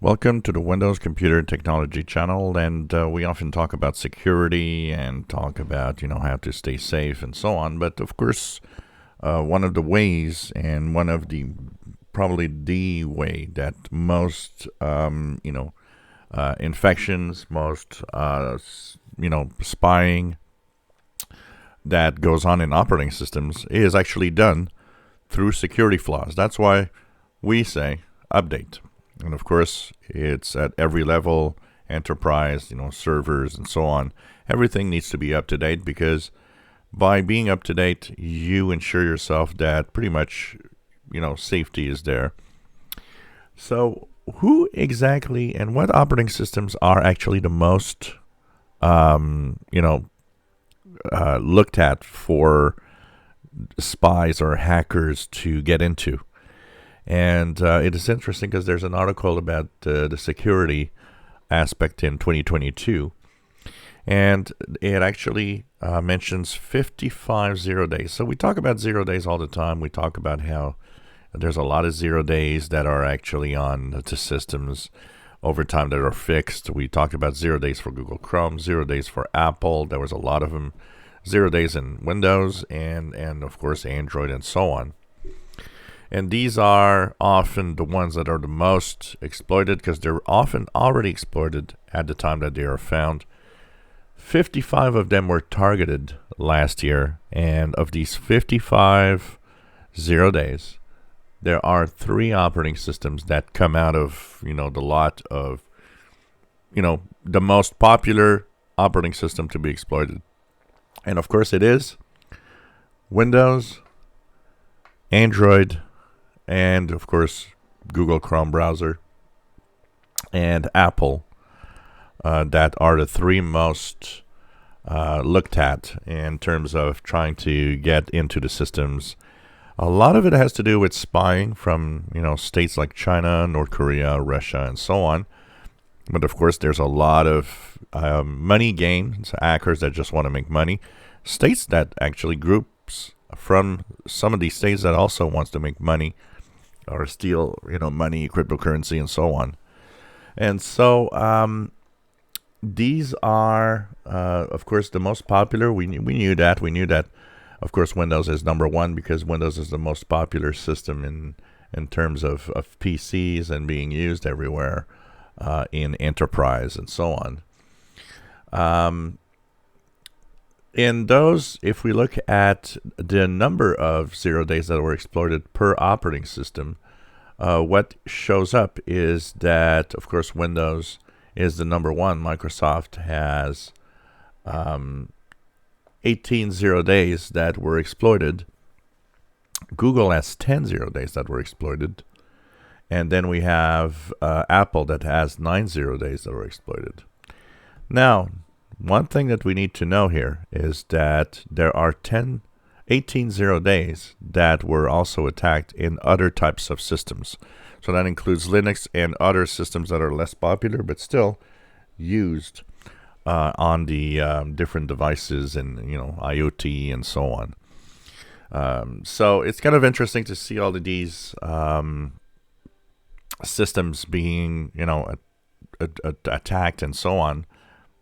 Welcome to the Windows Computer Technology channel, and we often talk about security and talk about how to stay safe and so on. But of course, one of the ways and one of the probably the way that most infections, most spying that goes on in operating systems is actually done through security flaws. That's why we say update. And of course, it's at every level, enterprise, servers and so on. Everything needs to be up to date because by being up to date, you ensure yourself that pretty much, safety is there. So who exactly and what operating systems are actually the most, looked at for spies or hackers to get into? And it is interesting because there's an article about the security aspect in 2022. And it actually mentions 55 0 days. So we talk about 0 days all the time. We talk about how there's a lot of 0 days that are actually on the systems over time that are fixed. We talked about 0 days for Google Chrome, 0 days for Apple. There was a lot of them. 0 days in Windows and of course Android and so on. And these are often the ones that are the most exploited because they're often already exploited at the time that they are found. 55 of them were targeted last year, and of these 55 0 days, there are 3 operating systems that come out of, the lot of, the most popular operating system to be exploited. And of course it is Windows, Android, and of course Google Chrome browser and Apple that are the 3 most looked at in terms of trying to get into the systems. A lot of it has to do with spying from states like China, North Korea, Russia, and so on. But of course there's a lot of money games, hackers that just want to make money, states that actually groups from some of these states that also wants to make money or steal, money, cryptocurrency, and so on. And so these are, of course, the most popular. We knew that. We knew that, of course, Windows is number 1 because Windows is the most popular system in terms of PCs and being used everywhere in enterprise and so on. In those, if we look at the number of 0 days that were exploited per operating system, what shows up is that, of course, Windows is the number 1. Microsoft has 18 0 days that were exploited. Google has 10 0 days that were exploited. And then we have Apple that has 9 0 days that were exploited. Now, one thing that we need to know here is that there are 18 0 days that were also attacked in other types of systems. So that includes Linux and other systems that are less popular but still used on the different devices and IoT and so on. So it's kind of interesting to see all of these systems being attacked and so on.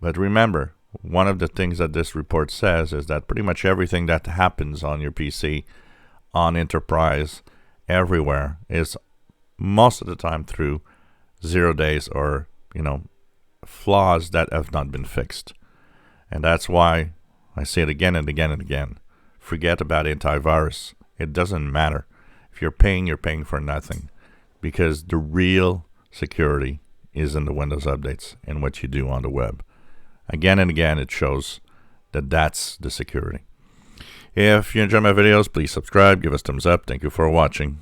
But remember, one of the things that this report says is that pretty much everything that happens on your PC, on enterprise, everywhere, is most of the time through 0 days or, flaws that have not been fixed. And that's why I say it again and again and again. Forget about antivirus. It doesn't matter. If you're paying for nothing because the real security is in the Windows updates and what you do on the web. Again and again, it shows that that's the security. If you enjoy my videos, please subscribe, give us thumbs up. Thank you for watching.